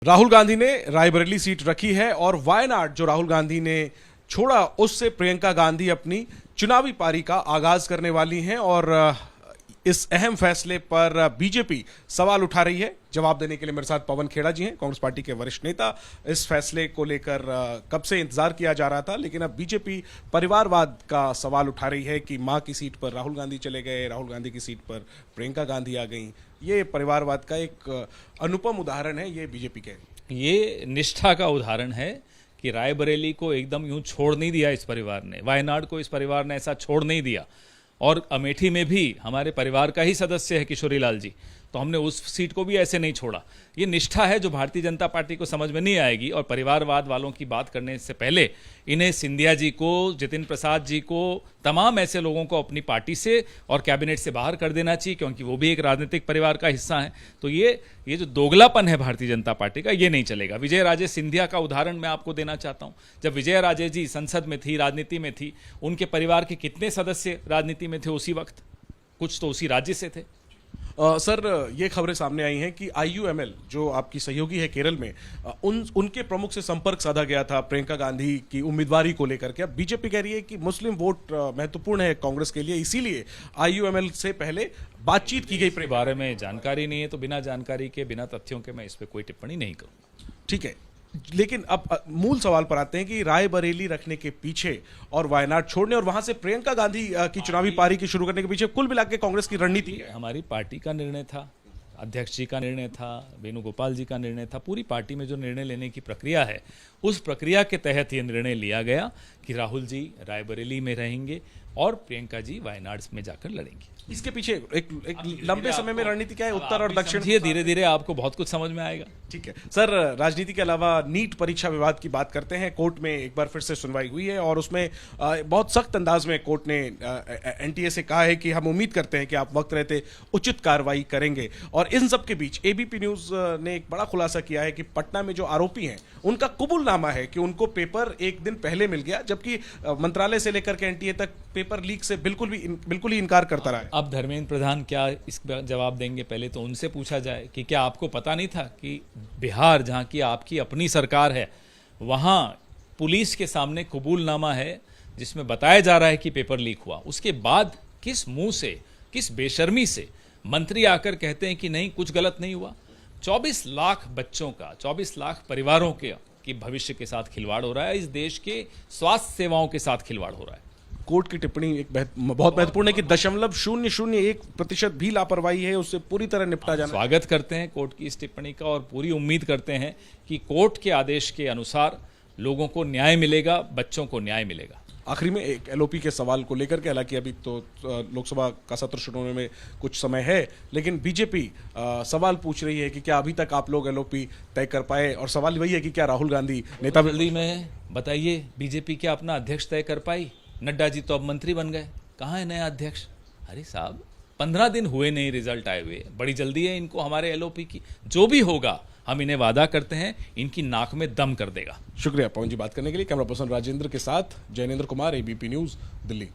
राहुल गांधी ने रायबरेली सीट रखी है और वायनाड जो राहुल गांधी ने छोड़ा उससे प्रियंका गांधी अपनी चुनावी पारी का आगाज करने वाली हैं और इस अहम फैसले पर बीजेपी सवाल उठा रही है। जवाब देने के लिए मेरे साथ पवन खेड़ा जी हैं, कांग्रेस पार्टी के वरिष्ठ नेता। इस फैसले को लेकर कब से इंतजार किया जा रहा था, लेकिन अब बीजेपी परिवारवाद का सवाल उठा रही है कि मां की सीट पर राहुल गांधी चले गए, राहुल गांधी की सीट पर प्रियंका गांधी आ गई। ये परिवारवाद का एक अनुपम उदाहरण है, ये बीजेपी कह रही है। ये निष्ठा का उदाहरण है कि रायबरेली को एकदम यूं छोड़ नहीं दिया इस परिवार ने, वायनाड को इस परिवार ने ऐसा छोड़ नहीं दिया। और अमेठी में भी हमारे परिवार का ही सदस्य है किशोरी लाल जी, तो हमने उस सीट को भी ऐसे नहीं छोड़ा। ये निष्ठा है जो भारतीय जनता पार्टी को समझ में नहीं आएगी। और परिवारवाद वालों की बात करने से पहले इन्हें सिंधिया जी को, जितिन प्रसाद जी को, तमाम ऐसे लोगों को अपनी पार्टी से और कैबिनेट से बाहर कर देना चाहिए, क्योंकि वो भी एक राजनीतिक परिवार का हिस्सा है। तो ये जो दोगलापन है भारतीय जनता पार्टी का, ये नहीं चलेगा। विजय राजे सिंधिया का उदाहरण मैं आपको देना चाहता हूँ। जब विजय राजे जी संसद में थी, राजनीति में थी, उनके परिवार के कितने सदस्य राजनीति में थे उसी वक्त? कुछ तो उसी राज्य से थे। सर, ये खबरें सामने आई हैं कि IUML जो आपकी सहयोगी है केरल में, उनके प्रमुख से संपर्क साधा गया था प्रियंका गांधी की उम्मीदवारी को लेकर के। अब बीजेपी कह रही है कि मुस्लिम वोट महत्वपूर्ण है कांग्रेस के लिए, इसीलिए IUML से पहले बातचीत की गई। इस बारे में जानकारी नहीं है, तो बिना जानकारी के, बिना तथ्यों के मैं इस पर कोई टिप्पणी नहीं करूँगा। ठीक है, लेकिन अब मूल सवाल पर आते हैं कि रायबरेली रखने के पीछे और वायनाड छोड़ने और वहां से प्रियंका गांधी की चुनावी पारी की शुरू करने के पीछे कुल मिलाकर कांग्रेस की रणनीति है। हमारी पार्टी का निर्णय था, अध्यक्ष जी का निर्णय था, वेणुगोपाल जी का निर्णय था। पूरी पार्टी में जो निर्णय लेने की प्रक्रिया है, उस प्रक्रिया के तहत ये निर्णय लिया गया कि राहुल जी रायबरेली में रहेंगे और प्रियंका जी वायनाड में जाकर लड़ेंगे। इसके पीछे एक लंबे समय में रणनीति क्या है, उत्तर और दक्षिण? धीरे धीरे आपको बहुत कुछ समझ में आएगा। ठीक है सर, राजनीति के अलावा नीट परीक्षा विवाद की बात करते हैं। कोर्ट में एक बार फिर से सुनवाई हुई है और उसमें बहुत सख्त अंदाज में कोर्ट ने NTA से कहा है कि हम उम्मीद करते हैं कि आप वक्त रहते उचित कार्रवाई करेंगे। और इन सब के बीच ABP न्यूज ने एक बड़ा खुलासा किया है कि पटना में जो आरोपी हैं उनका कबूलनामा है कि उनको पेपर एक दिन पहले मिल गया, जबकि मंत्रालय से लेकर के NTA तक पेपर लीक से बिल्कुल ही इनकार करता रहा है। अब धर्मेंद्र प्रधान क्या इस जवाब देंगे? पहले तो उनसे पूछा जाए कि क्या आपको पता नहीं था कि बिहार, जहां की आपकी अपनी सरकार है, वहां पुलिस के सामने कबूलनामा है जिसमें बताया जा रहा है कि पेपर लीक हुआ। उसके बाद किस मुंह से, किस बेशर्मी से मंत्री आकर कहते हैं कि नहीं, कुछ गलत नहीं हुआ। 24 लाख बच्चों का, 24 लाख परिवारों के की भविष्य के साथ खिलवाड़ हो रहा है। इस देश के स्वास्थ्य सेवाओं के साथ खिलवाड़ हो रहा है। कोर्ट की टिप्पणी एक बहुत महत्वपूर्ण है कि 0.001% भी लापरवाही है, उससे पूरी तरह निपटा जाना। स्वागत करते हैं कोर्ट की इस टिप्पणी का और पूरी उम्मीद करते हैं कि कोर्ट के आदेश के अनुसार लोगों को न्याय मिलेगा, बच्चों को न्याय मिलेगा। आखिरी में एक LOP के सवाल को लेकर के, हालांकि अभी तो लोकसभा का सत्र शुरू होने में कुछ समय है, लेकिन बीजेपी सवाल पूछ रही है कि क्या अभी तक आप लोग LOP तय कर पाए? और सवाल वही है कि क्या राहुल गांधी नेता जल्दी में बताइए, बीजेपी क्या अपना अध्यक्ष तय कर पाई? नड्डा जी तो अब मंत्री बन गए, कहाँ है नया अध्यक्ष? अरे साहब, 15 दिन हुए नहीं रिजल्ट आए हुए, बड़ी जल्दी है इनको हमारे LOP की। जो भी होगा हम इन्हें वादा करते हैं, इनकी नाक में दम कर देगा। शुक्रिया पवन जी बात करने के लिए। कैमरा पर्सन राजेंद्र के साथ जैनेंद्र कुमार, ABP न्यूज, दिल्ली।